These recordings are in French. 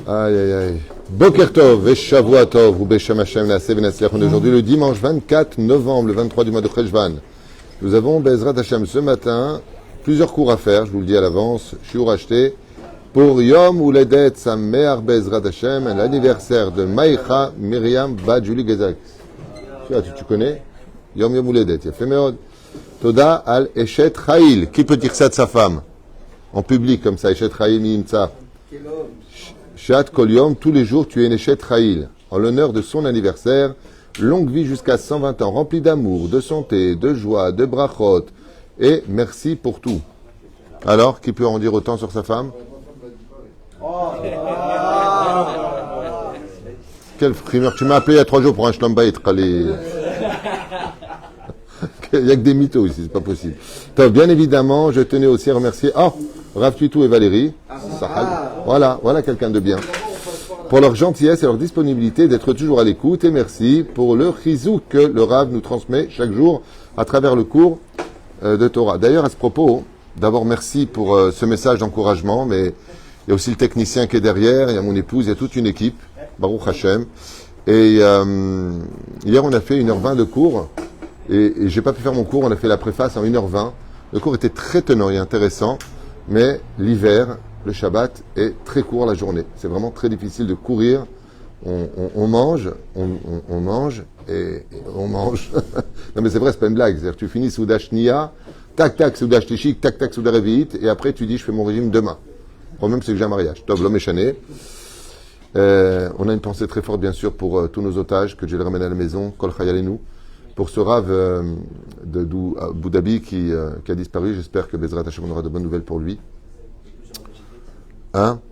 Aïe, aïe, aïe. Boker Tov, Veshavua Tov, ou Beshem Hashem, Naaseh Venatzliach. On est aujourd'hui le dimanche 24 novembre, le 23 du mois de Cheshvan. Nous avons, Bezrat Hashem, ce matin, plusieurs cours à faire, je vous le dis à l'avance, shiur acheté, pour Yom Uledet Sameach Bezrat Hashem, l'anniversaire de Maïcha Miriam Bat Julie Gezak. Tu connais Yom Uledet, il a fait Meod. Toda al Eshet Chaïl. Qui peut dire ça de sa femme en public comme ça, Eshet Chaïl Mimtsa. Shat Kol Yom, tous les jours tu es une Eshet Chaïl. En l'honneur de son anniversaire, longue vie jusqu'à 120 ans, remplie d'amour, de santé, de joie, de brachot, et merci pour tout. Alors, qui peut en dire autant sur sa femme? Quel frimeur. Tu m'as appelé il y a 3 jours pour un shlambait, Khalil. Il n'y a que des mythos ici, c'est pas possible. Bien évidemment, je tenais aussi à remercier Rav Tuitou et Valérie. Voilà quelqu'un de bien. Pour leur gentillesse et leur disponibilité d'être toujours à l'écoute. Et merci pour le chizou que le Rav nous transmet chaque jour à travers le cours de Torah. D'ailleurs, à ce propos, d'abord merci pour ce message d'encouragement, mais il y a aussi le technicien qui est derrière, il y a mon épouse, il y a toute une équipe, Baruch Hashem. Et hier, on a fait 1h20 de cours. Et j'ai pas pu faire mon cours, on a fait la préface en 1h20. Le cours était très tenant et intéressant, mais l'hiver, le Shabbat, est très court la journée. C'est vraiment très difficile de courir. On mange, on mange, et on mange. Non mais c'est vrai, c'est pas une blague. C'est-à-dire tu finis Souda Shnia, tac, Souda Shtishik, tac, Souda Revi'it, et après tu dis je fais mon régime demain. Le problème c'est que j'ai un mariage. Tov, l'homme est chané. On a une pensée très forte bien sûr pour tous nos otages, que je les ramène à la maison, Kol Chayalenu. Pour ce Rav d'Abu Dhabi qui a disparu, j'espère que Bezrat Hashem aura de bonnes nouvelles pour lui.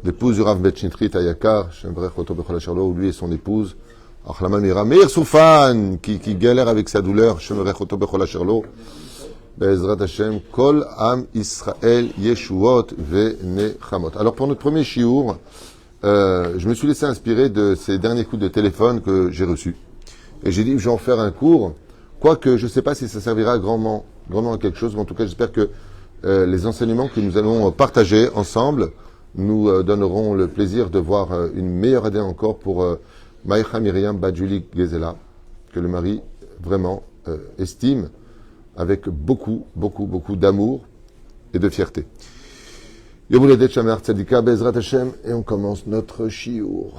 L'épouse du Rav Betchnitrit Ayakar, Shembrech Oto Bechol Asherlo, lui et son épouse, Achlama Mira, Meir Soufan, qui galère avec sa douleur, Shembrech Oto Bechol Asherlo, Bezrat Hashem, Kol Am Israël, Yeshuot Venechamot. Alors pour notre premier shiur, je me suis laissé inspirer de ces derniers coups de téléphone que j'ai reçus. Et j'ai dit, je vais en faire un cours. Quoique, je ne sais pas si ça servira grandement à quelque chose, mais en tout cas, j'espère que les enseignements que nous allons partager ensemble nous donneront le plaisir de voir une meilleure année encore pour Maïcha Miriam Bat Julie Gezela, que le mari vraiment estime avec beaucoup d'amour et de fierté. Yom Uledet Shameach Tzadika Bezrat Hashem, et on commence notre shiur.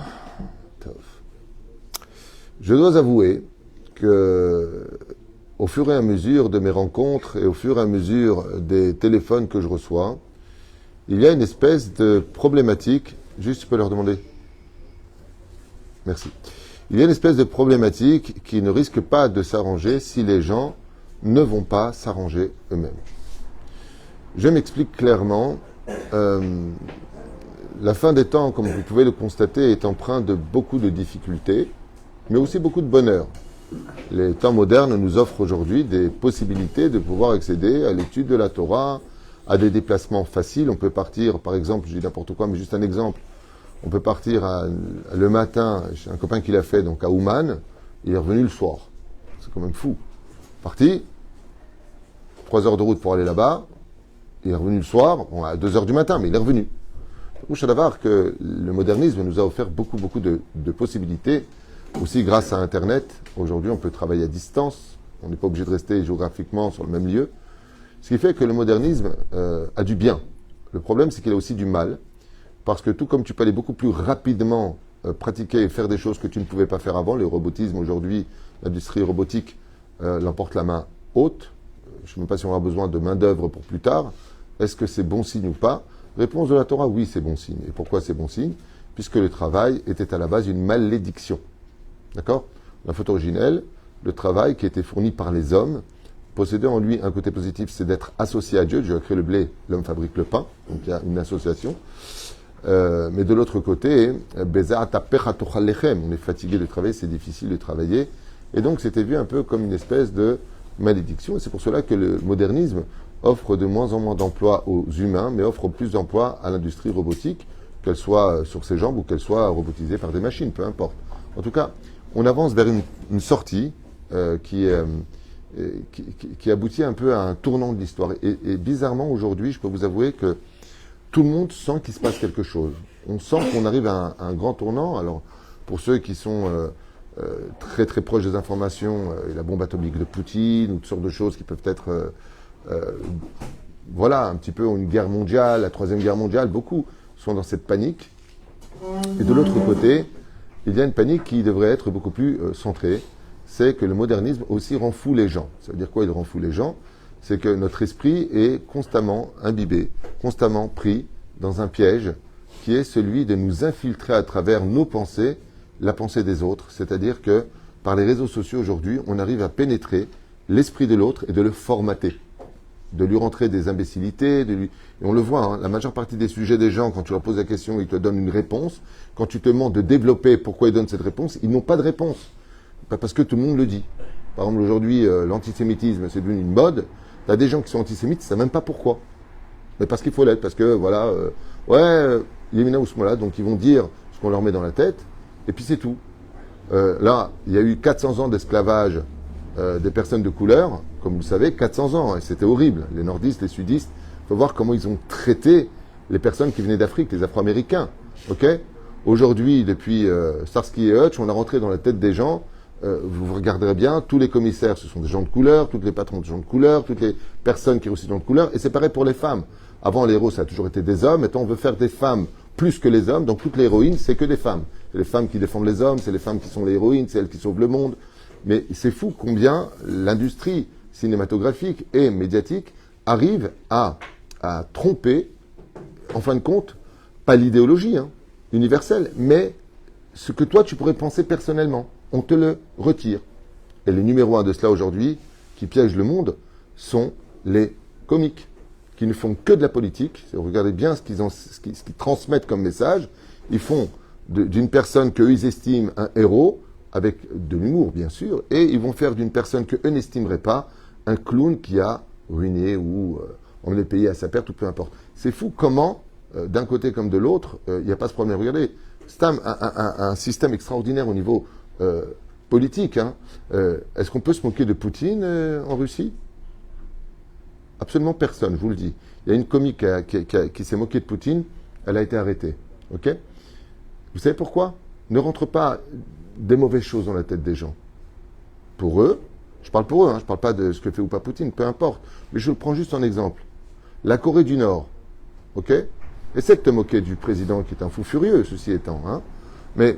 Je dois avouer que, au fur et à mesure de mes rencontres et au fur et à mesure des téléphones que je reçois, il y a une espèce de problématique. Juste, tu peux leur demander. Merci. Il y a une espèce de problématique qui ne risque pas de s'arranger si les gens ne vont pas s'arranger eux-mêmes. Je m'explique clairement. La fin des temps, comme vous pouvez le constater, est empreinte de beaucoup de difficultés, mais aussi beaucoup de bonheur. Les temps modernes nous offrent aujourd'hui des possibilités de pouvoir accéder à l'étude de la Torah, à des déplacements faciles. On peut partir, par exemple, je dis n'importe quoi, mais juste un exemple, on peut partir le matin, j'ai un copain qui l'a fait, donc à Ouman, il est revenu le soir. C'est quand même fou. Parti, 3 heures de route pour aller là-bas, il est revenu le soir, à 2 heures du matin, mais il est revenu. Je suis d'avoir que le modernisme nous a offert beaucoup de possibilités. Aussi, grâce à Internet, aujourd'hui, on peut travailler à distance. On n'est pas obligé de rester géographiquement sur le même lieu. Ce qui fait que le modernisme a du bien. Le problème, c'est qu'il a aussi du mal. Parce que tout comme tu peux aller beaucoup plus rapidement pratiquer et faire des choses que tu ne pouvais pas faire avant, le robotisme aujourd'hui, l'industrie robotique l'emporte la main haute. Je ne sais même pas si on aura besoin de main-d'œuvre pour plus tard. Est-ce que c'est bon signe ou pas? Réponse de la Torah, oui, c'est bon signe. Et pourquoi c'est bon signe? Puisque le travail était à la base une malédiction. D'accord? La faute originelle, le travail qui était fourni par les hommes, possédait en lui un côté positif, c'est d'être associé à Dieu. Dieu a créé le blé, l'homme fabrique le pain, donc il y a une association. Mais de l'autre côté, on est fatigué de travailler, c'est difficile de travailler. Et donc c'était vu un peu comme une espèce de malédiction. Et c'est pour cela que le modernisme offre de moins en moins d'emplois aux humains, mais offre plus d'emplois à l'industrie robotique, qu'elle soit sur ses jambes ou qu'elle soit robotisée par des machines, peu importe. En tout cas, on avance vers une sortie qui aboutit un peu à un tournant de l'histoire. Et bizarrement, aujourd'hui, je peux vous avouer que tout le monde sent qu'il se passe quelque chose. on sent qu'on arrive à un grand tournant. Alors, pour ceux qui sont très très proches des informations, la bombe atomique de Poutine, ou toutes sortes de choses qui peuvent être, voilà, un petit peu une guerre mondiale, la troisième guerre mondiale, beaucoup sont dans cette panique. Et de l'autre côté, il y a une panique qui devrait être beaucoup plus centrée. C'est que le modernisme aussi rend fou les gens. Ça veut dire quoi, il rend fou les gens? C'est que notre esprit est constamment imbibé, constamment pris dans un piège qui est celui de nous infiltrer à travers nos pensées, la pensée des autres. C'est-à-dire que par les réseaux sociaux aujourd'hui, on arrive à pénétrer l'esprit de l'autre et de le formater, de lui rentrer des imbécilités, et on le voit, hein, la majeure partie des sujets des gens, quand tu leur poses la question, ils te donnent une réponse. Quand tu te demandes de développer pourquoi ils donnent cette réponse, ils n'ont pas de réponse. Pas parce que tout le monde le dit. Par exemple, aujourd'hui, l'antisémitisme, c'est devenu une mode. Tu as des gens qui sont antisémites, ils ne savent même pas pourquoi. Mais parce qu'il faut l'être, parce que, voilà, Yemina ou Smola, donc ils vont dire ce qu'on leur met dans la tête, et puis c'est tout. Là, il y a eu 400 ans d'esclavage des personnes de couleur, comme vous le savez, 400 ans, et c'était horrible. Les nordistes, les sudistes, il faut voir comment ils ont traité les personnes qui venaient d'Afrique, les Afro-Américains. Ok ? Aujourd'hui, depuis Starsky et Hutch, on a rentré dans la tête des gens. Vous regarderez bien, tous les commissaires, ce sont des gens de couleur, tous les patrons de gens de couleur, toutes les personnes qui réussissent dans de couleur, et c'est pareil pour les femmes. Avant, les héros, ça a toujours été des hommes, maintenant on veut faire des femmes plus que les hommes, donc toutes les héroïnes, c'est que des femmes. C'est les femmes qui défendent les hommes, c'est les femmes qui sont les héroïnes, c'est elles qui sauvent le monde. Mais c'est fou combien l'industrie cinématographique et médiatique arrive à tromper, en fin de compte, pas l'idéologie universelle, mais ce que toi tu pourrais penser personnellement. On te le retire. Et les numéros 1 de cela aujourd'hui, qui piègent le monde, sont les comiques, qui ne font que de la politique. Regardez bien ce qu'ils transmettent comme message. Ils font d'une personne qu'eux ils estiment un héros, avec de l'humour bien sûr, et ils vont faire d'une personne qu'eux n'estimeraient pas un clown qui a ruiné ou emmené le pays à sa perte, ou peu importe. C'est fou comment, d'un côté comme de l'autre, il n'y a pas ce problème. Regardez, c'est un système extraordinaire au niveau politique. Est-ce qu'on peut se moquer de Poutine en Russie? Absolument personne, je vous le dis. Il y a une comique qui s'est moquée de Poutine, elle a été arrêtée. Ok? Vous savez pourquoi? Ne rentre pas des mauvaises choses dans la tête des gens. Pour eux, je parle pour eux, je ne parle pas de ce que fait ou pas Poutine, peu importe. Mais je le prends juste en exemple. La Corée du Nord, ok? Essaie de te moquer du président qui est un fou furieux, ceci étant. Mais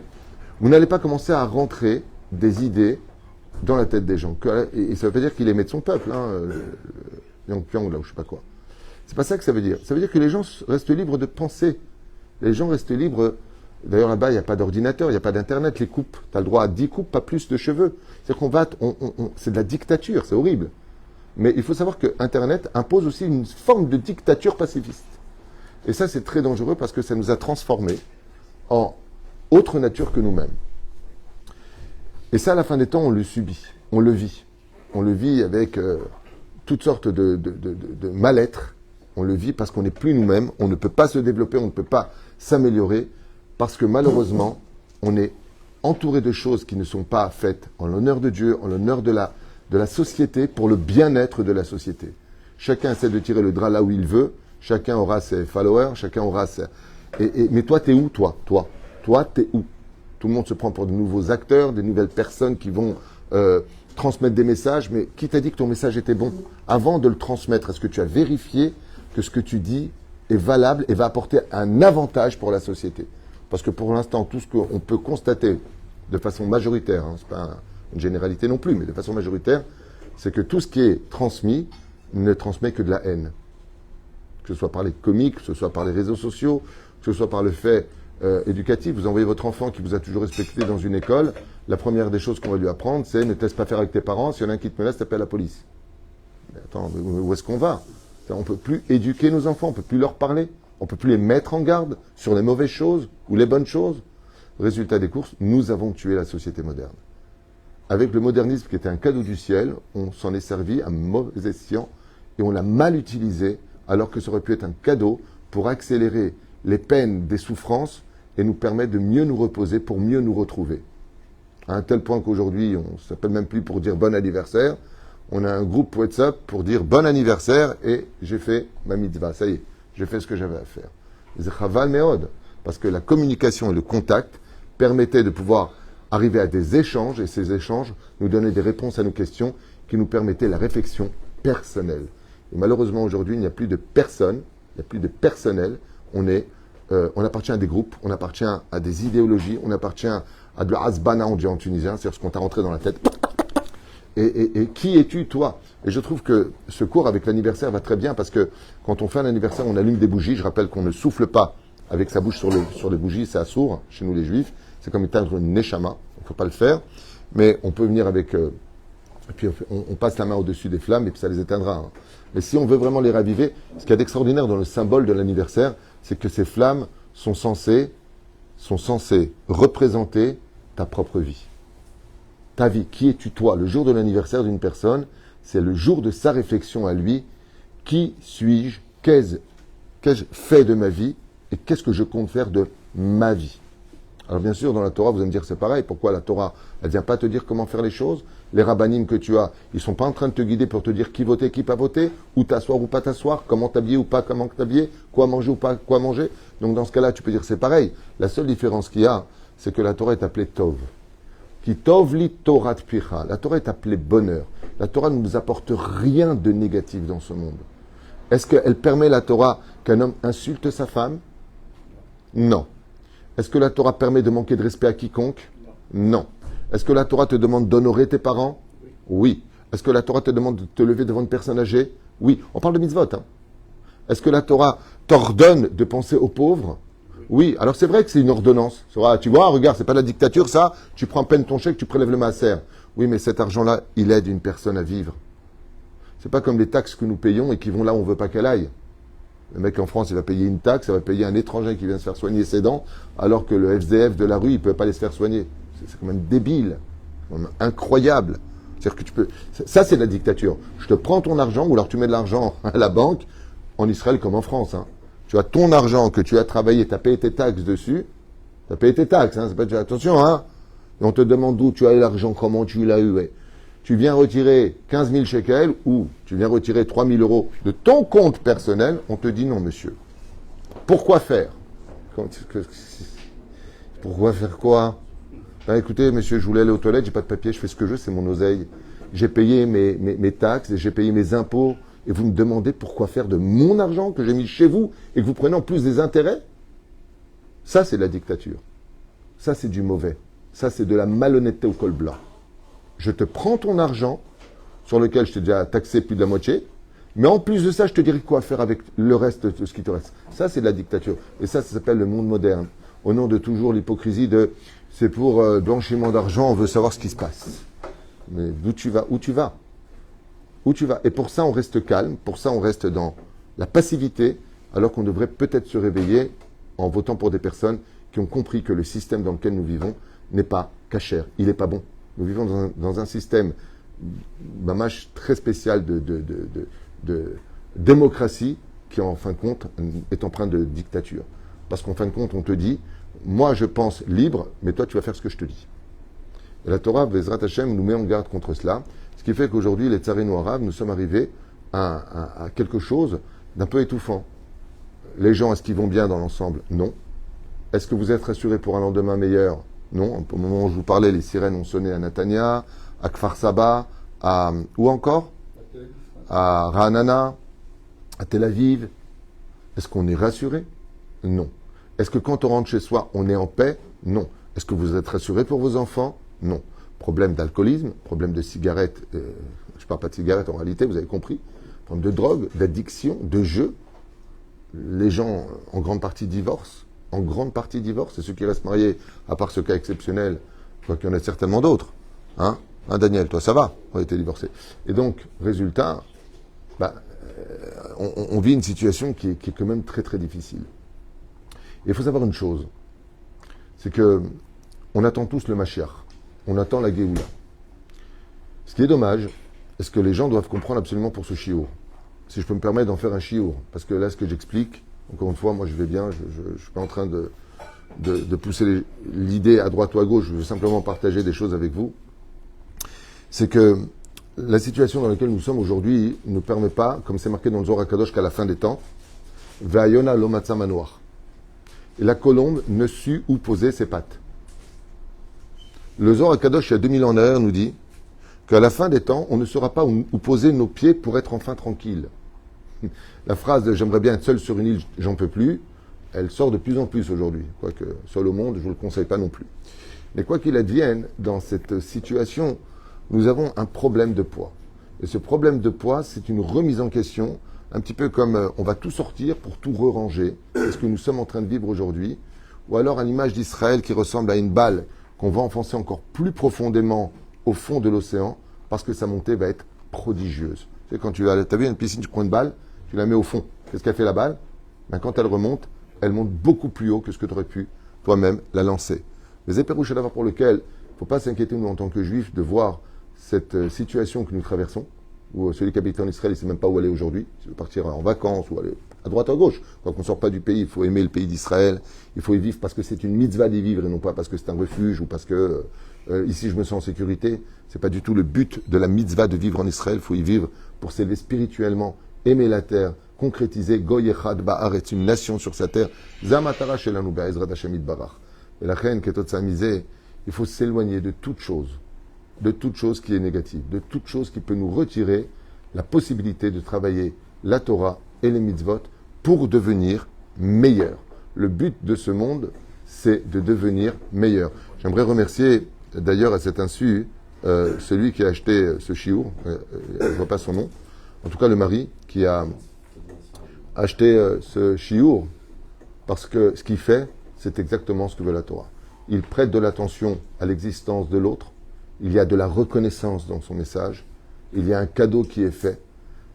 vous n'allez pas commencer à rentrer des idées dans la tête des gens. Et ça ne veut pas dire qu'il aimait de son peuple, Yangpyong, là, ou je sais pas quoi. C'est pas ça que ça veut dire. Ça veut dire que les gens restent libres de penser. Les gens restent libres. D'ailleurs, là-bas, il n'y a pas d'ordinateur, il n'y a pas d'internet, les coupes. Tu as le droit à 10 coupes, pas plus de cheveux. C'est-à-dire c'est de la dictature, c'est horrible. Mais il faut savoir que Internet impose aussi une forme de dictature pacifiste. Et ça, c'est très dangereux parce que ça nous a transformés en autre nature que nous-mêmes. Et ça, à la fin des temps, on le subit, on le vit. On le vit avec toutes sortes de mal-être. On le vit parce qu'on n'est plus nous-mêmes, on ne peut pas se développer, on ne peut pas s'améliorer, parce que malheureusement, on est entouré de choses qui ne sont pas faites en l'honneur de Dieu, en l'honneur de la société, pour le bien-être de la société. Chacun essaie de tirer le drap là où il veut, chacun aura ses followers, chacun aura ses... mais toi, t'es où, toi, t'es où? Tout le monde se prend pour de nouveaux acteurs, des nouvelles personnes qui vont transmettre des messages, mais qui t'a dit que ton message était bon? Avant de le transmettre, est-ce que tu as vérifié que ce que tu dis est valable et va apporter un avantage pour la société? Parce que pour l'instant, tout ce qu'on peut constater de façon majoritaire, ce n'est pas une généralité non plus, mais de façon majoritaire, c'est que tout ce qui est transmis ne transmet que de la haine. Que ce soit par les comiques, que ce soit par les réseaux sociaux, que ce soit par le fait éducatif. Vous envoyez votre enfant qui vous a toujours respecté dans une école, la première des choses qu'on va lui apprendre, c'est ne te laisse pas faire avec tes parents, s'il y en a un qui te menace, t'appelles la police. Mais attends, où est-ce qu'on va? On ne peut plus éduquer nos enfants, on ne peut plus leur parler, on ne peut plus les mettre en garde sur les mauvaises choses ou les bonnes choses. Résultat des courses, nous avons tué la société moderne. Avec le modernisme qui était un cadeau du ciel, on s'en est servi à mauvais escient et on l'a mal utilisé alors que ça aurait pu être un cadeau pour accélérer les peines des souffrances et nous permettre de mieux nous reposer pour mieux nous retrouver. À un tel point qu'aujourd'hui, on ne s'appelle même plus pour dire bon anniversaire. On a un groupe WhatsApp pour dire bon anniversaire et j'ai fait ma mitzvah. Ça y est, j'ai fait ce que j'avais à faire. C'est chaval meod. Parce que la communication et le contact permettaient de pouvoir arriver à des échanges, et ces échanges nous donnaient des réponses à nos questions qui nous permettaient la réflexion personnelle. Et malheureusement, aujourd'hui, il n'y a plus de personnes, il n'y a plus de personnel. On appartient à des groupes, on appartient à des idéologies, on appartient à de la hasbana, on dit en tunisien, c'est-à-dire ce qu'on t'a rentré dans la tête. Et qui es-tu, toi? Et je trouve que ce cours avec l'anniversaire va très bien parce que quand on fait un anniversaire, on allume des bougies. Je rappelle qu'on ne souffle pas avec sa bouche sur les bougies, c'est assourd chez nous les juifs. C'est comme éteindre une neshama, il ne faut pas le faire. Mais on peut venir avec... et puis on passe la main au-dessus des flammes et puis ça les éteindra. Hein. Mais si on veut vraiment les raviver, ce qu'il y a d'extraordinaire dans le symbole de l'anniversaire, c'est que ces flammes sont censées représenter ta propre vie. Ta vie, qui es-tu toi? Le jour de l'anniversaire d'une personne, c'est le jour de sa réflexion à lui. Qui suis-je? Qu'ai-je fait de ma vie? Et qu'est-ce que je compte faire de ma vie? Alors bien sûr, dans la Torah, vous allez me dire c'est pareil. Pourquoi la Torah, elle ne vient pas te dire comment faire les choses? Les rabbinim que tu as, ils ne sont pas en train de te guider pour te dire qui voter, qui pas voter, où t'asseoir ou pas t'asseoir, comment t'habiller ou pas comment t'habiller, quoi manger ou pas quoi manger. Donc dans ce cas-là, tu peux dire c'est pareil. La seule différence qu'il y a, c'est que la Torah est appelée Tov. Qui Tov li Torah Picha. La Torah est appelée bonheur. La Torah ne nous apporte rien de négatif dans ce monde. Est-ce qu'elle permet, la Torah, qu'un homme insulte sa femme? Non. Est-ce que la Torah permet de manquer de respect à quiconque? Non. Est-ce que la Torah te demande d'honorer tes parents? Oui. Est-ce que la Torah te demande de te lever devant une personne âgée? Oui. On parle de mitzvot. Hein. Est-ce que la Torah t'ordonne de penser aux pauvres? Oui. Alors c'est vrai que c'est une ordonnance. Tu vois, regarde, c'est pas la dictature, ça. Tu prends peine ton chèque, tu prélèves le maaser. Oui, mais cet argent-là, il aide une personne à vivre. C'est pas comme les taxes que nous payons et qui vont là où on veut pas qu'elle aille. Le mec en France, il va payer une taxe, il va payer un étranger qui vient se faire soigner ses dents, alors que le SDF de la rue, il ne peut pas aller se faire soigner. C'est quand même débile, quand même incroyable. C'est-à-dire que tu peux... Ça, c'est de la dictature. Je te prends ton argent, ou alors tu mets de l'argent à la banque, en Israël comme en France. Hein. Tu as ton argent que tu as travaillé, tu as payé tes taxes dessus, tu as payé tes taxes, hein, c'est pas... attention, hein. Et on te demande d'où tu as eu l'argent, comment tu l'as eu. Ouais. Tu viens retirer 15 000 shekels ou tu viens retirer 3 000 euros de ton compte personnel, on te dit non, monsieur. Pourquoi faire? Pourquoi faire quoi? Ben, écoutez, monsieur, je voulais aller aux toilettes, j'ai pas de papier, je fais ce que je veux, c'est mon oseille. J'ai payé mes taxes et j'ai payé mes impôts. Et vous me demandez pourquoi faire de mon argent que j'ai mis chez vous et que vous prenez en plus des intérêts? Ça, c'est de la dictature. Ça, c'est du mauvais. Ça, c'est de la malhonnêteté au col blanc. Je te prends ton argent, sur lequel je t'ai déjà taxé plus de la moitié, mais en plus de ça, je te dirai quoi faire avec le reste de ce qui te reste. Ça, c'est de la dictature. Et ça s'appelle le monde moderne. Au nom de toujours l'hypocrisie de « c'est pour blanchiment d'argent, on veut savoir ce qui se passe ». Mais d'où tu vas? Où tu vas? Où tu vas? Et pour ça, on reste calme, pour ça, on reste dans la passivité, alors qu'on devrait peut-être se réveiller en votant pour des personnes qui ont compris que le système dans lequel nous vivons n'est pas cachère, il n'est pas bon. Nous vivons dans un système très spécial de démocratie qui, en fin de compte, est empreint de dictature. Parce qu'en fin de compte, on te dit, moi je pense libre, mais toi tu vas faire ce que je te dis. Et la Torah, Bezrat Hashem, nous met en garde contre cela. Ce qui fait qu'aujourd'hui, les tsarino arabes, nous sommes arrivés à quelque chose d'un peu étouffant. Les gens, est-ce qu'ils vont bien dans l'ensemble? Non. Est-ce que vous êtes rassurés pour un lendemain meilleur? Non. Au moment où je vous parlais, les sirènes ont sonné à Netanya, à Kfar Saba, où encore? À Ra'anana, à Tel Aviv. Est-ce qu'on est rassuré? Non. Est-ce que quand on rentre chez soi, on est en paix? Non. Est-ce que vous êtes rassuré pour vos enfants? Non. Problème d'alcoolisme, problème de cigarettes, je ne parle pas de cigarettes en réalité, vous avez compris, problème de drogue, d'addiction, de jeu. Les gens, en grande partie, divorcent. En grande partie, divorcent. Et ceux qui restent mariés, à part ce cas exceptionnel, je crois qu'il y en a certainement d'autres. Hein, Daniel, toi, ça va, on a été divorcé. Et donc, résultat, on vit une situation qui est quand même très, très difficile. Et il faut savoir une chose, c'est que on attend tous le Mashiach. On attend la Géoula. Ce qui est dommage, est-ce que les gens doivent comprendre absolument pour ce chiour. Si je peux me permettre d'en faire un chiour. Parce que là, ce que j'explique, encore une fois, moi je vais bien, je ne suis pas en train de pousser l'idée à droite ou à gauche, je veux simplement partager des choses avec vous. C'est que la situation dans laquelle nous sommes aujourd'hui ne nous permet pas, comme c'est marqué dans le Zohar HaKadosh, qu'à la fin des temps, Ve'ayona lo matza manoach. et la colombe ne sut où poser ses pattes. Le Zohar HaKadosh, il y a 2000 ans en arrière, nous dit qu'à la fin des temps, on ne saura pas où poser nos pieds pour être enfin tranquille. La phrase « j'aimerais bien être seul sur une île, j'en peux plus », elle sort de plus en plus aujourd'hui. Quoique seul au monde, je ne vous le conseille pas non plus. Mais quoi qu'il advienne, dans cette situation, nous avons un problème de poids. Et ce problème de poids, c'est une remise en question, un petit peu comme on va tout sortir pour tout re-ranger. C'est ce que nous sommes en train de vivre aujourd'hui. Ou alors à l'image d'Israël qui ressemble à une balle qu'on va enfoncer encore plus profondément au fond de l'océan parce que sa montée va être prodigieuse. Tu sais, quand tu as vu une piscine, tu prends une balle, tu la mets au fond. Qu'est-ce qu'elle fait la balle? Ben, quand elle monte beaucoup plus haut que ce que tu aurais pu toi-même la lancer. Les éperouches à pour lequel il ne faut pas s'inquiéter, nous, en tant que juifs, de voir cette situation que nous traversons, où celui qui habite en Israël, il ne sait même pas où aller aujourd'hui. Il veut partir en vacances ou aller à droite ou à gauche. Quand on ne sort pas du pays, il faut aimer le pays d'Israël. Il faut y vivre parce que c'est une mitzvah d'y vivre et non pas parce que c'est un refuge ou parce que ici je me sens en sécurité. Ce n'est pas du tout le but de la mitzvah de vivre en Israël. Il faut y vivre pour s'élever spirituellement, aimer la terre, concrétiser Goy Echad Ba'aretz, une nation sur sa terre. Zamatara Shelanu Be'ezrat Hashem Itbarach. Et la reine Ketot Samizé, il faut s'éloigner de toute chose qui est négative, de toute chose qui peut nous retirer la possibilité de travailler la Torah et les mitzvot pour devenir meilleur. Le but de ce monde, c'est de devenir meilleur. J'aimerais remercier d'ailleurs à cet insu celui qui a acheté ce chiour, je ne vois pas son nom, en tout cas le mari qui a acheté ce chiour parce que ce qu'il fait, c'est exactement ce que veut la Torah. Il prête de l'attention à l'existence de l'autre. Il y a de la reconnaissance dans son message. Il y a un cadeau qui est fait.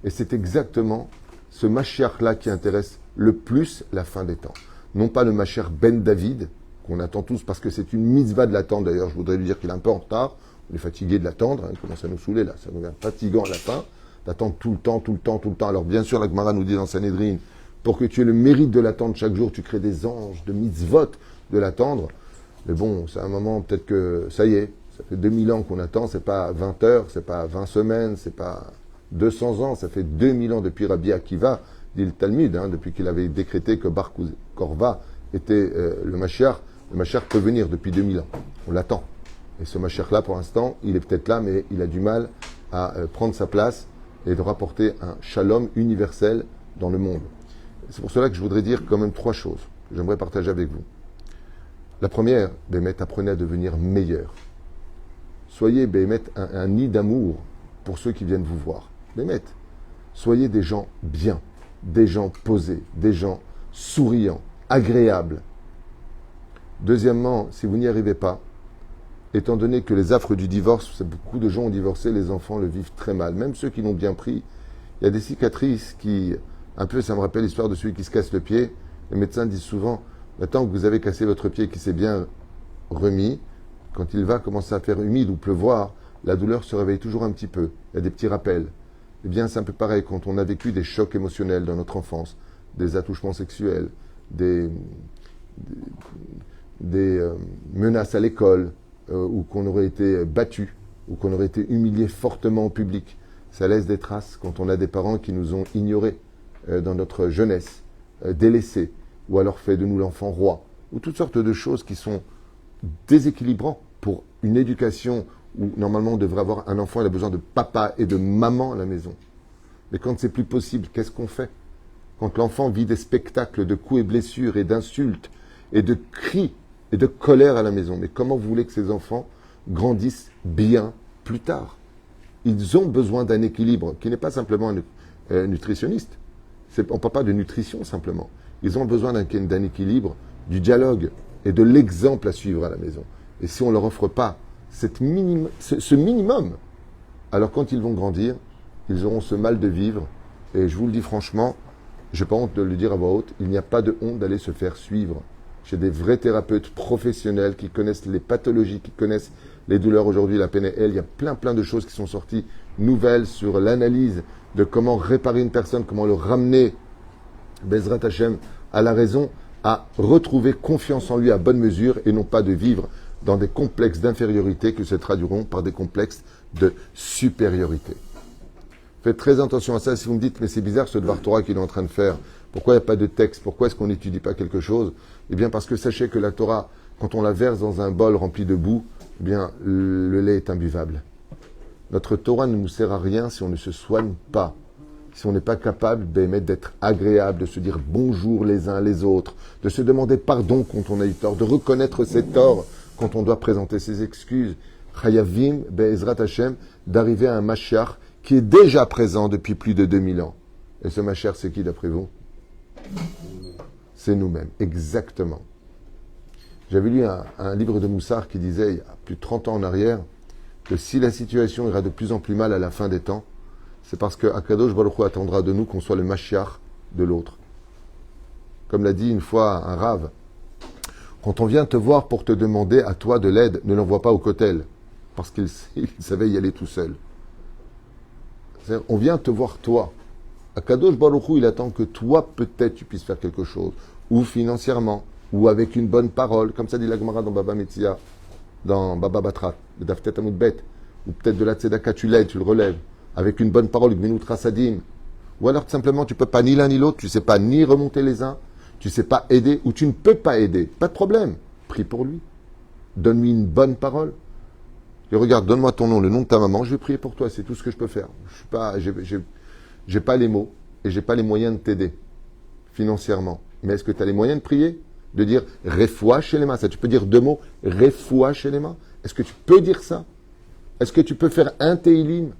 Et c'est exactement ce Mashiach-là qui intéresse le plus la fin des temps. Non pas le Mashiach Ben David, qu'on attend tous parce que c'est une mitzvah de l'attendre. D'ailleurs, je voudrais lui dire qu'il est un peu en retard. On est fatigué de l'attendre. Il commence à nous saouler là. Ça devient fatigant à la fin. D'attendre tout le temps. Alors bien sûr, la Gemara nous dit dans Sanhedrin, pour que tu aies le mérite de l'attendre chaque jour, tu crées des anges de mitzvot de l'attendre. Mais bon, c'est un moment, peut-être que ça y est, ça fait 2000 ans qu'on attend, c'est pas 20 heures, c'est pas 20 semaines, c'est pas 200 ans, ça fait 2000 ans depuis Rabbi Akiva, dit le Talmud, depuis qu'il avait décrété que Bar Korva était le Mashiach. Le Mashiach peut venir depuis 2000 ans, on l'attend. Et ce Mashiach-là, pour l'instant, il est peut-être là, mais il a du mal à prendre sa place et de rapporter un shalom universel dans le monde. C'est pour cela que je voudrais dire quand même 3 choses que j'aimerais partager avec vous. La première, Bémet, apprenez à devenir meilleur. Soyez, Bémet, un nid d'amour pour ceux qui viennent vous voir. Bémet, soyez des gens bien, des gens posés, des gens souriants, agréables. Deuxièmement, si vous n'y arrivez pas, étant donné que les affres du divorce, beaucoup de gens ont divorcé, les enfants le vivent très mal. Même ceux qui l'ont bien pris, il y a des cicatrices qui, un peu, ça me rappelle l'histoire de celui qui se casse le pied. Les médecins disent souvent, maintenant que vous avez cassé votre pied qui s'est bien remis, quand il va commencer à faire humide ou pleuvoir, la douleur se réveille toujours un petit peu. Il y a des petits rappels. Eh bien, c'est un peu pareil quand on a vécu des chocs émotionnels dans notre enfance, des attouchements sexuels, des menaces à l'école, ou qu'on aurait été battu, ou qu'on aurait été humilié fortement au public. Ça laisse des traces quand on a des parents qui nous ont ignorés dans notre jeunesse, délaissés, ou alors fait de nous l'enfant roi, ou toutes sortes de choses qui sont déséquilibrantes pour une éducation où normalement on devrait avoir un enfant, il a besoin de papa et de maman à la maison. Mais quand c'est plus possible, qu'est-ce qu'on fait? Quand l'enfant vit des spectacles de coups et blessures et d'insultes et de cris et de colère à la maison, mais comment vous voulez que ces enfants grandissent bien plus tard? Ils ont besoin d'un équilibre qui n'est pas simplement un nutritionniste. On ne parle pas de nutrition simplement. Ils ont besoin d'un équilibre, du dialogue et de l'exemple à suivre à la maison. Et si on ne leur offre pas ce minimum, alors quand ils vont grandir, ils auront ce mal de vivre. Et je vous le dis franchement, je n'ai pas honte de le dire à voix haute, il n'y a pas de honte d'aller se faire suivre chez des vrais thérapeutes professionnels qui connaissent les pathologies, qui connaissent les douleurs aujourd'hui, la PNL. Il y a plein de choses qui sont sorties nouvelles sur l'analyse de comment réparer une personne, comment le ramener, Bezrat Hashem, à la raison, à retrouver confiance en lui à bonne mesure et non pas de vivre dans des complexes d'infériorité qui se traduiront par des complexes de supériorité. Faites très attention à ça. Si vous me dites, mais c'est bizarre ce Dvar Torah qu'il est en train de faire, pourquoi il n'y a pas de texte, pourquoi est-ce qu'on n'étudie pas quelque chose? Eh bien, parce que sachez que la Torah, quand on la verse dans un bol rempli de boue, eh bien, le lait est imbuvable. Notre Torah ne nous sert à rien si on ne se soigne pas. Si on n'est pas capable d'être agréable, de se dire bonjour les uns les autres, de se demander pardon quand on a eu tort, de reconnaître ses torts quand on doit présenter ses excuses. Chayavim, Be'ezrat Hashem, d'arriver à un Mashiach qui est déjà présent depuis plus de 2000 ans. Et ce Mashiach, c'est qui d'après vous? C'est nous-mêmes, exactement. J'avais lu un livre de Moussard qui disait, il y a plus de 30 ans en arrière, que si la situation ira de plus en plus mal à la fin des temps, c'est parce que Akadosh Baruch Hu attendra de nous qu'on soit le Mashiach de l'autre. Comme l'a dit une fois un rave, quand on vient te voir pour te demander à toi de l'aide, ne l'envoie pas au kotel, parce qu'il savait y aller tout seul. C'est-à-dire, on vient te voir toi. Akadosh Baruch Hu, il attend que toi, peut-être, tu puisses faire quelque chose, ou financièrement, ou avec une bonne parole, comme ça dit la Gemara dans Baba Metzia, dans Baba Batra, de Daftet Amud Bet, ou peut-être de la Tzedaka, tu l'aides, tu le relèves, avec une bonne parole, Gminut Rasadim. Ou alors, tout simplement, tu ne peux pas ni l'un ni l'autre, tu ne sais pas ni remonter les uns, tu ne sais pas aider, ou tu ne peux pas aider. Pas de problème. Prie pour lui. Donne-lui une bonne parole. Et regarde, donne-moi ton nom, le nom de ta maman, je vais prier pour toi, c'est tout ce que je peux faire. J'ai pas les mots, et j'ai pas les moyens de t'aider, financièrement. Mais est-ce que tu as les moyens de prier? De dire Refoua chez les mains. Ça, tu peux dire 2 mots, Refoua chez les mains. Est-ce que tu peux dire ça? Est-ce que tu peux faire un Teilim?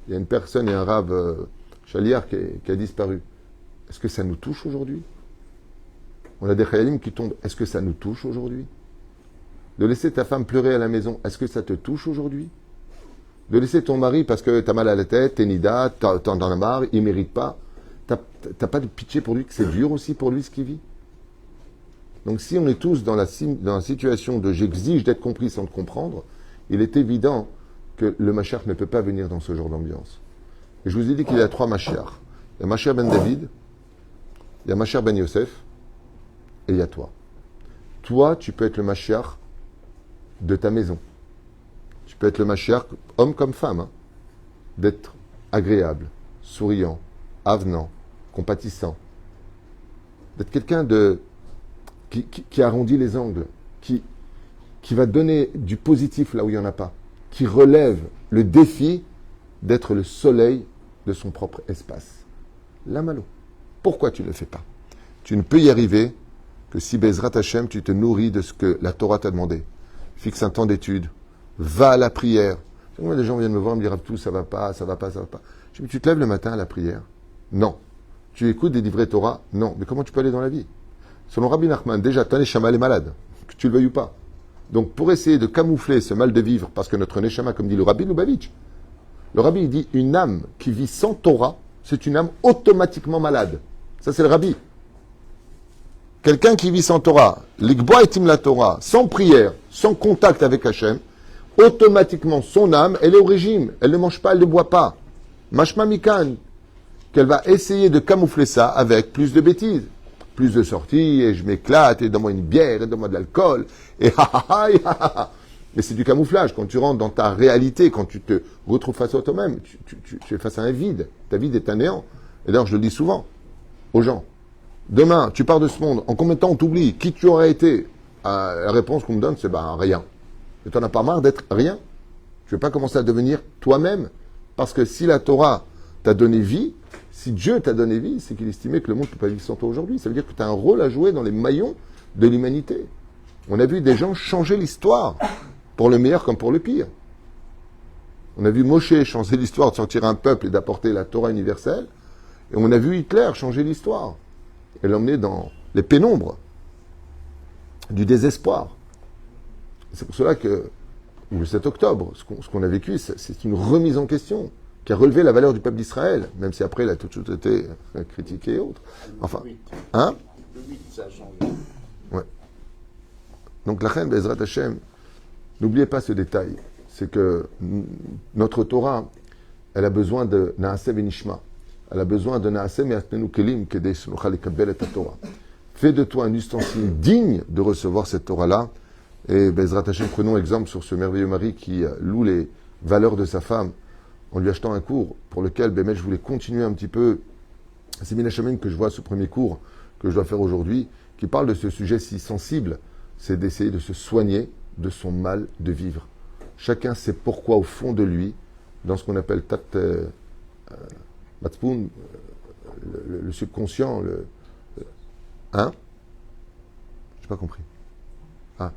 Il y a une personne et un rave Chaliar qui a disparu. Est-ce que ça nous touche aujourd'hui? On a des Chayalim qui tombent. Est-ce que ça nous touche aujourd'hui? De laisser ta femme pleurer à la maison, est-ce que ça te touche aujourd'hui? De laisser ton mari parce que t'as mal à la tête, t'es nida, t'en as marre, il ne mérite pas. T'as pas de pitié pour lui, que c'est dur aussi pour lui ce qu'il vit? Donc si on est tous dans la situation de j'exige d'être compris sans te comprendre, il est évident que le Mashiach ne peut pas venir dans ce genre d'ambiance. Et je vous ai dit qu'il y a 3 Mashiach. Il y a Mashiach ben David, il y a Mashiach ben Yosef, et il y a toi. Toi, tu peux être le Mashiach de ta maison. Tu peux être le Mashiach, homme comme femme, hein, d'être agréable, souriant, avenant, compatissant. D'être quelqu'un qui arrondit les angles, qui va donner du positif là où il n'y en a pas, qui relève le défi d'être le soleil de son propre espace. La malo. Pourquoi tu ne le fais pas? Tu ne peux y arriver que si Bezrat Hashem, tu te nourris de ce que la Torah t'a demandé. Fixe un temps d'étude, va à la prière. Moi, des gens viennent me voir et me dire tout, ça va pas, ça va pas, ça va pas. Je dis, mais tu te lèves le matin à la prière? Non. Tu écoutes des livrets Torah? Non. Mais comment tu peux aller dans la vie? Selon Rabbi Nachman, déjà, ton neshama est malade, que tu le veuilles ou pas. Donc, pour essayer de camoufler ce mal de vivre, parce que notre neshama, comme dit le Rabbi Lubavitch, le Rabbi, il dit, une âme qui vit sans Torah, c'est une âme automatiquement malade. Ça, c'est le Rabbi. Quelqu'un qui vit sans Torah, l'ikboa etim la Torah, sans prière, sans contact avec Hachem, automatiquement, son âme, elle est au régime. Elle ne mange pas, elle ne boit pas. Mashma mikan, qu'elle va essayer de camoufler ça avec plus de bêtises. Plus de sorties, et je m'éclate, et donne-moi une bière, et donne-moi de l'alcool, et ha ha ha, et ha ha ha. Mais c'est du camouflage. Quand tu rentres dans ta réalité, quand tu te retrouves face à toi-même, tu es face à un vide. Ta vie est un néant. Et d'ailleurs, je le dis souvent aux gens. Demain, tu pars de ce monde, en combien de temps on t'oublie? Qui tu aurais été? La réponse qu'on me donne, c'est rien. Et tu n'en as pas marre d'être rien? Tu ne veux pas commencer à devenir toi-même? Parce que si la Torah t'a donné vie, si Dieu t'a donné vie, c'est qu'il estimait que le monde ne peut pas vivre sans toi aujourd'hui. Ça veut dire que tu as un rôle à jouer dans les maillons de l'humanité. On a vu des gens changer l'histoire, pour le meilleur comme pour le pire. On a vu Moshe changer l'histoire de sortir un peuple et d'apporter la Torah universelle. Et on a vu Hitler changer l'histoire et l'emmener dans les pénombres du désespoir. C'est pour cela que le 7 octobre, ce qu'on a vécu, c'est une remise en question qui a relevé la valeur du peuple d'Israël, même si après il a tout été critiqué et autres. Enfin, hein? Le 8, ça a changé. Ouais. Donc la reine Bezrat Hashem, n'oubliez pas ce détail, c'est que notre Torah, elle a besoin de Naaseh Benishma. Elle a besoin de Naaseh Me'atnenu Kelim Kedei Shenochal Lekabel et Torah. Fais de toi un ustensile digne de recevoir cette Torah-là. Et Bezrat Hashem, prenons exemple sur ce merveilleux mari qui loue les valeurs de sa femme en lui achetant un cours pour lequel, je voulais continuer un petit peu. C'est Minashamim que je vois ce premier cours que je dois faire aujourd'hui. qui parle de ce sujet si sensible, c'est d'essayer de se soigner de son mal de vivre. Chacun sait pourquoi, au fond de lui, dans ce qu'on appelle Matzpoun, le subconscient, hein? J'ai pas compris. Ah.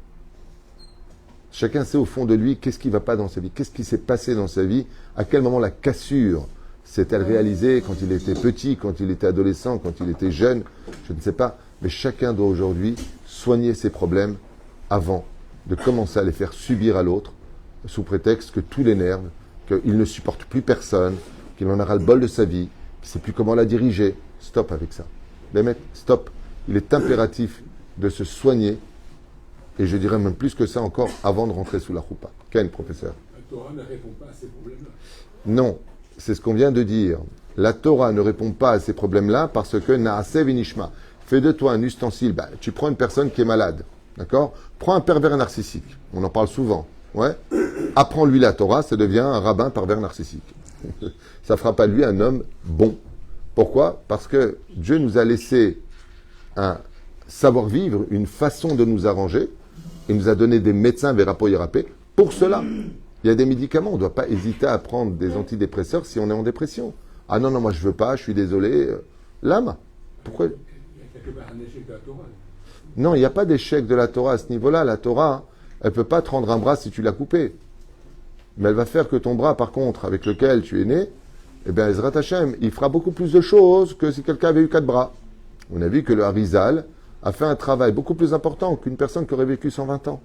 Chacun sait au fond de lui qu'est-ce qui ne va pas dans sa vie, qu'est-ce qui s'est passé dans sa vie, à quel moment la cassure s'est-elle réalisée, quand il était petit, quand il était adolescent, quand il était jeune, je ne sais pas. Mais chacun doit aujourd'hui soigner ses problèmes avant de commencer à les faire subir à l'autre, sous prétexte que tout l'énerve, qu'il ne supporte plus personne, qu'il en a ras-le-bol de sa vie, qu'il ne sait plus comment la diriger. Stop avec ça. Les mecs, stop. Il est impératif de se soigner, et je dirais même plus que ça encore, avant de rentrer sous la choupa. Ken, professeur? La Torah ne répond pas à ces problèmes-là. Non, c'est ce qu'on vient de dire. La Torah ne répond pas à ces problèmes-là parce que Naaseh vinishma. Fais de toi un ustensile. Tu prends une personne qui est malade, d'accord? Prends un pervers narcissique. On en parle souvent. Ouais. Apprends-lui la Torah, ça devient un rabbin pervers narcissique. Ça fera pas de lui un homme bon. Pourquoi? Parce que Dieu nous a laissé un savoir-vivre, une façon de nous arranger. Il nous a donné des médecins vérapo-irapé. Pour cela, il y a des médicaments. On ne doit pas hésiter à prendre des antidépresseurs si on est en dépression. Ah non, moi je veux pas, je suis désolé. L'âme. Pourquoi? Il y a quelque part un échec de la Torah. Non, il n'y a pas d'échec de la Torah à ce niveau-là. La Torah, elle ne peut pas te rendre un bras si tu l'as coupé. Mais elle va faire que ton bras, par contre, avec lequel tu es né, eh bien, Ezrat Hashem, il fera beaucoup plus de choses que si quelqu'un avait eu 4 bras. On a vu que le Harizal a fait un travail beaucoup plus important qu'une personne qui aurait vécu 120 ans.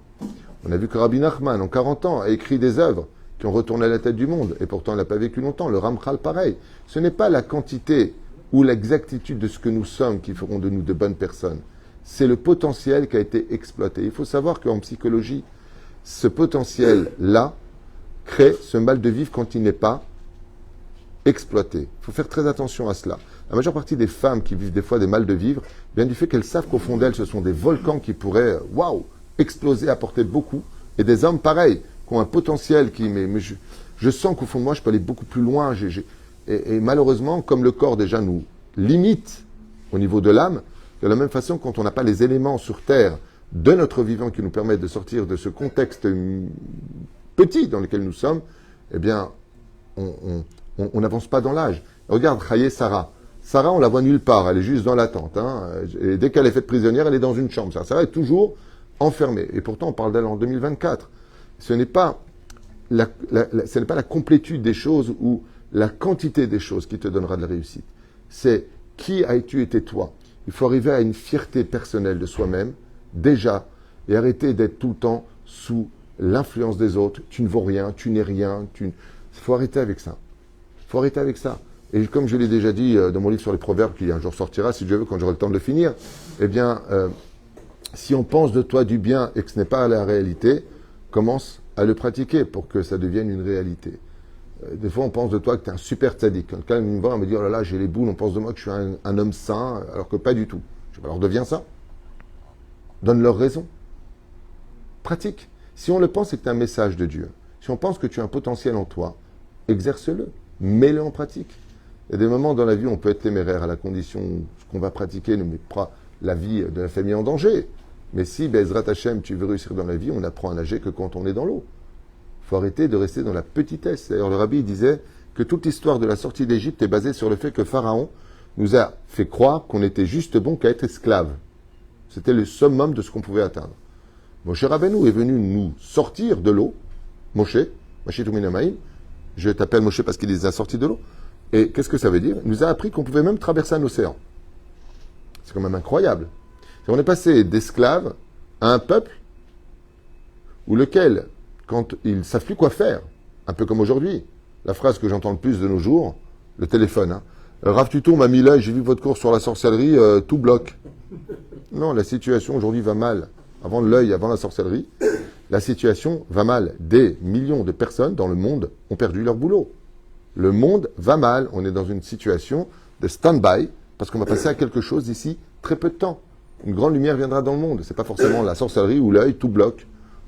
On a vu que Rabbi Nachman, en 40 ans, a écrit des œuvres qui ont retourné la tête du monde, et pourtant il n'a pas vécu longtemps. Le Ramchal, pareil. Ce n'est pas la quantité ou l'exactitude de ce que nous sommes qui feront de nous de bonnes personnes. C'est le potentiel qui a été exploité. Il faut savoir qu'en psychologie, ce potentiel-là crée ce mal de vivre quand il n'est pas exploité. Il faut faire très attention à cela. La majeure partie des femmes qui vivent des fois des mal de vivre vient du fait qu'elles savent qu'au fond d'elles, ce sont des volcans qui pourraient, exploser, apporter beaucoup. Et des hommes, pareils, qui ont un potentiel qui... Mais je sens qu'au fond de moi, je peux aller beaucoup plus loin. Et malheureusement, comme le corps déjà nous limite au niveau de l'âme, de la même façon, quand on n'a pas les éléments sur Terre de notre vivant qui nous permettent de sortir de ce contexte petit dans lequel nous sommes, eh bien, on n'avance pas dans l'âge. Regarde, Chaye Sarah. Sarah, on la voit nulle part, elle est juste dans la tente. Et dès qu'elle est faite prisonnière, elle est dans une chambre. Sarah est toujours enfermée. Et pourtant, on parle d'elle en 2024. Ce n'est pas la complétude des choses ou la quantité des choses qui te donnera de la réussite. C'est qui as-tu été toi? Il faut arriver à une fierté personnelle de soi-même, déjà, et arrêter d'être tout le temps sous l'influence des autres. Tu ne vaux rien, tu n'es rien. Il faut arrêter avec ça. Il faut arrêter avec ça. Et comme je l'ai déjà dit dans mon livre sur les proverbes, qui un jour sortira, si Dieu veut, quand j'aurai le temps de le finir, eh bien, si on pense de toi du bien et que ce n'est pas la réalité, commence à le pratiquer pour que ça devienne une réalité. Des fois, on pense de toi que tu es un super tzaddik. Quand quelqu'un me voit, on me dit, oh là là, j'ai les boules, on pense de moi que je suis un homme saint, alors que pas du tout. Je dis, alors deviens ça. Donne-leur raison. Pratique. Si on le pense, c'est que tu as un message de Dieu. Si on pense que tu as un potentiel en toi, exerce-le. Mets-le en pratique. Il y a des moments dans la vie où on peut être téméraire à la condition où ce qu'on va pratiquer ne met pas la vie de la famille en danger. Mais si, Bezrat Hashem, tu veux réussir dans la vie, on apprend à nager que quand on est dans l'eau. Il faut arrêter de rester dans la petitesse. D'ailleurs, le rabbi disait que toute l'histoire de la sortie d'Égypte est basée sur le fait que Pharaon nous a fait croire qu'on était juste bon qu'à être esclave. C'était le summum de ce qu'on pouvait atteindre. Moshe Rabbeinu est venu nous sortir de l'eau. Moshe Tuminamaïm, je t'appelle Moshe parce qu'il les a sortis de l'eau. Et qu'est-ce que ça veut dire? Il nous a appris qu'on pouvait même traverser un océan. C'est quand même incroyable. On est passé d'esclaves à un peuple où lequel, quand ils ne savent plus quoi faire, un peu comme aujourd'hui, la phrase que j'entends le plus de nos jours, le téléphone, Rav Tuto m'a mis là et j'ai vu votre cours sur la sorcellerie, tout bloque. Non, la situation aujourd'hui va mal. Avant l'œil, avant la sorcellerie, la situation va mal. Des millions de personnes dans le monde ont perdu leur boulot. Le monde va mal. On est dans une situation de stand-by parce qu'on va passer à quelque chose d'ici très peu de temps. Une grande lumière viendra dans le monde. C'est pas forcément la sorcellerie où l'œil tout bloque.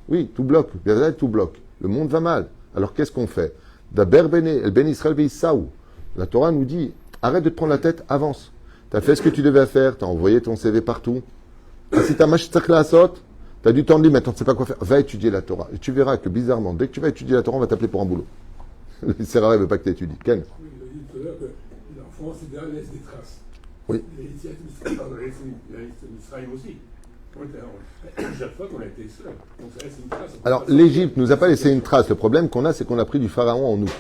Oui, tout bloque. Tout bloque. Le monde va mal. Alors qu'est-ce qu'on fait? Daber bene, el ben Israël veissaou. La Torah nous dit, arrête de te prendre la tête, avance. Tu as fait ce que tu devais faire, tu as envoyé ton CV partout. Si tu as du temps de libre, maintenant tu ne sais pas quoi faire, va étudier la Torah. Et tu verras que bizarrement, dès que tu vas étudier la Torah, on va t'appeler pour un boulot. Le Serra ne veut pas que tu étudies. Ken? Oui, il a dit tout à l'heure que l'enfance, c'est derrière laisse des traces. Oui. L'Israël aussi. Chaque fois qu'on a été esclave, donc ça laisse une trace. Alors, l'Égypte nous a pas laissé une trace. Le problème qu'on a, c'est qu'on a pris du pharaon en nous.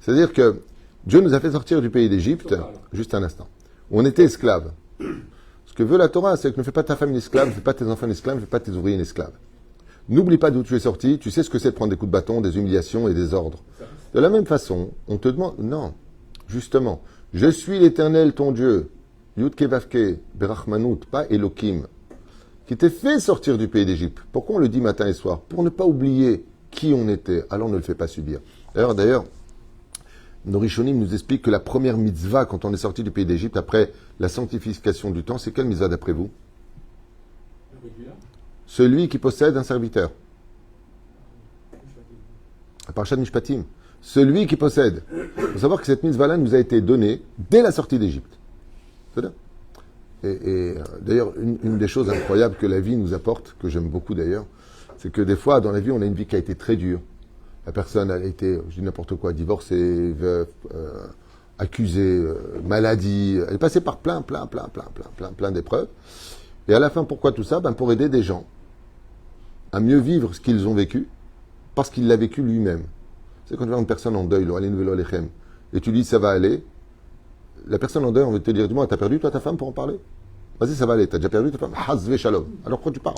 C'est-à-dire que Dieu nous a fait sortir du pays d'Égypte, juste un instant, où on était esclaves. Ce que veut la Torah, c'est que ne fais pas ta femme une esclave, ne fais pas tes enfants une esclave, ne fais pas tes ouvriers une esclave. N'oublie pas d'où tu es sorti, tu sais ce que c'est de prendre des coups de bâton, des humiliations et des ordres. De la même façon, on te demande, non, justement, je suis l'Éternel ton Dieu, Yud Kevavke, Berachmanut, pas Elohim, qui t'ai fait sortir du pays d'Égypte. Pourquoi on le dit matin et soir? Pour ne pas oublier qui on était, alors ne le fais pas subir. D'ailleurs, nos Rishonim nous expliquent que la première mitzvah, quand on est sorti du pays d'Égypte, après la sanctification du temps, c'est quelle mitzvah d'après vous? Celui qui possède un serviteur. À Parashat Mishpatim. Celui qui possède. Il faut savoir que cette mitzvah-là nous a été donnée dès la sortie d'Égypte. C'est-à-dire d'ailleurs, une des choses incroyables que la vie nous apporte, que j'aime beaucoup d'ailleurs, c'est que des fois, dans la vie, on a une vie qui a été très dure. La personne, elle a été, je dis n'importe quoi, divorcée, veuve, accusée, maladie. Elle est passée par plein d'épreuves. Et à la fin, pourquoi tout ça? Pour aider des gens à mieux vivre ce qu'ils ont vécu, parce qu'il l'a vécu lui-même. C'est quand tu vois une personne en deuil, et tu dis ça va aller, la personne en deuil, on va te dire, dis-moi, t'as perdu toi ta femme pour en parler? Vas-y, ça va aller, t'as déjà perdu ta femme? Hazve shalom. Alors pourquoi tu parles?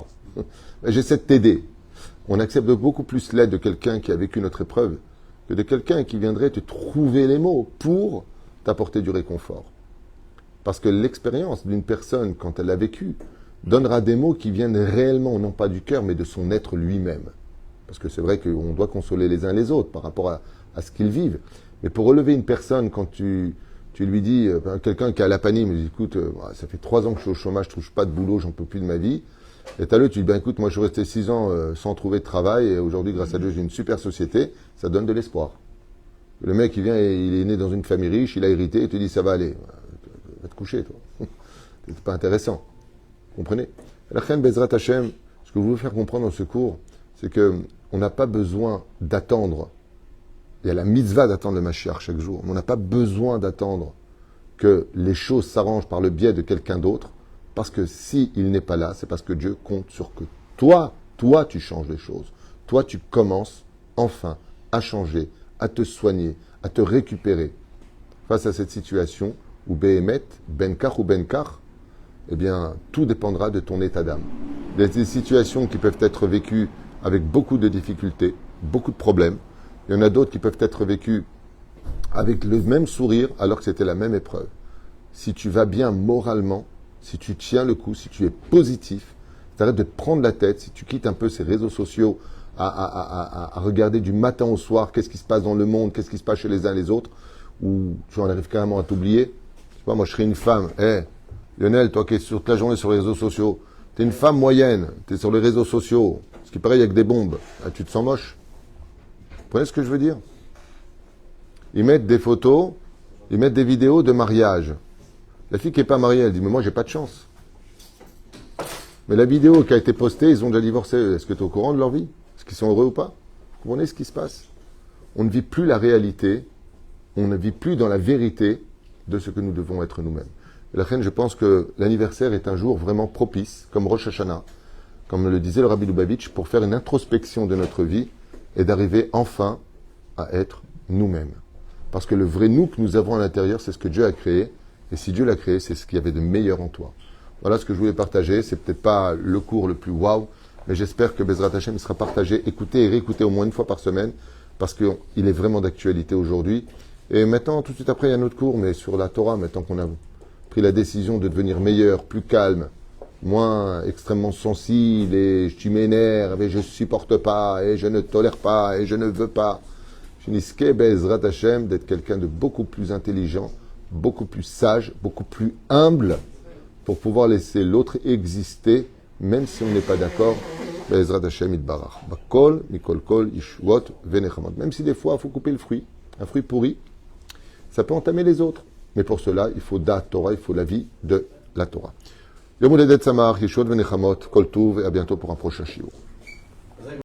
J'essaie de t'aider. On accepte beaucoup plus l'aide de quelqu'un qui a vécu notre épreuve que de quelqu'un qui viendrait te trouver les mots pour t'apporter du réconfort. Parce que l'expérience d'une personne, quand elle l'a vécu, donnera des mots qui viennent réellement, non pas du cœur, mais de son être lui-même. Parce que c'est vrai qu'on doit consoler les uns les autres par rapport à ce qu'ils vivent. Mais pour relever une personne, quand tu lui dis, quelqu'un qui a la panique, me dit, écoute, ça fait 3 ans que je suis au chômage, je ne trouve pas de boulot, j'en peux plus de ma vie. Et t'as tu dis, écoute, moi je suis resté 6 ans sans trouver de travail, et aujourd'hui, grâce à Dieu, j'ai une super société, ça donne de l'espoir. Le mec, il vient, il est né dans une famille riche, il a hérité, et te dit, ça va aller. Va te coucher, toi. C'est pas intéressant. Vous comprenez? La reine Bezrat Hashem, ce que je veux faire comprendre dans ce cours, c'est que on n'a pas besoin d'attendre. Il y a la mitzvah d'attendre le Mashiach chaque jour. Mais on n'a pas besoin d'attendre que les choses s'arrangent par le biais de quelqu'un d'autre. Parce que s'il n'est pas là, c'est parce que Dieu compte sur que toi, tu changes les choses. Toi, tu commences enfin à changer, à te soigner, à te récupérer. Face à cette situation où Behemet, Benkar ou Benkar, eh bien, tout dépendra de ton état d'âme. Il y a des situations qui peuvent être vécues avec beaucoup de difficultés, beaucoup de problèmes. Il y en a d'autres qui peuvent être vécues avec le même sourire alors que c'était la même épreuve. Si tu vas bien moralement, si tu tiens le coup, si tu es positif, si tu arrêtes de te prendre la tête, si tu quittes un peu ces réseaux sociaux à regarder du matin au soir qu'est-ce qui se passe dans le monde, qu'est-ce qui se passe chez les uns et les autres, ou tu en arrives carrément à t'oublier. Je sais pas, moi je serais une femme. Lionel, toi qui es toute la journée sur les réseaux sociaux, tu es une femme moyenne, tu es sur les réseaux sociaux, ce qui paraît il y a que des bombes. Ah, tu te sens moche. Vous comprenez ce que je veux dire? Ils mettent des photos, ils mettent des vidéos de mariage. La fille qui n'est pas mariée, elle dit, mais moi j'ai pas de chance. Mais la vidéo qui a été postée, ils ont déjà divorcé. Est-ce que tu es au courant de leur vie? Est-ce qu'ils sont heureux ou pas? Vous comprenez ce qui se passe? On ne vit plus la réalité, on ne vit plus dans la vérité de ce que nous devons être nous-mêmes. La reine, je pense que l'anniversaire est un jour vraiment propice, comme Rosh Hashanah, comme le disait le Rabbi Lubavitch, pour faire une introspection de notre vie et d'arriver enfin à être nous-mêmes. Parce que le vrai nous que nous avons à l'intérieur, c'est ce que Dieu a créé. Et si Dieu l'a créé, c'est ce qu'il y avait de meilleur en toi. Voilà ce que je voulais partager. C'est peut-être pas le cours le plus waouh, mais j'espère que Bezrat Hashem sera partagé, écouté et réécouté au moins une fois par semaine, parce qu'il est vraiment d'actualité aujourd'hui. Et maintenant, tout de suite après, il y a un autre cours, mais sur la Torah, maintenant qu'on a pris la décision de devenir meilleur, plus calme, moins extrêmement sensible, et tu m'énerve, et je supporte pas, et je ne tolère pas, et je ne veux pas. Je nisque Bezrat Hashem d'être quelqu'un de beaucoup plus intelligent, beaucoup plus sage, beaucoup plus humble, pour pouvoir laisser l'autre exister, même si on n'est pas d'accord. Bezrat Hashem itbarach. Bakol, mikol kol, yishwot, venechamot. Même si des fois, il faut couper le fruit, un fruit pourri, ça peut entamer les autres. Mais pour cela, il faut da Torah, il faut la vie de la Torah. Yom Houledet Samach, Yeshua Venechamot, Kol Tuv, et à bientôt pour un prochain shiur.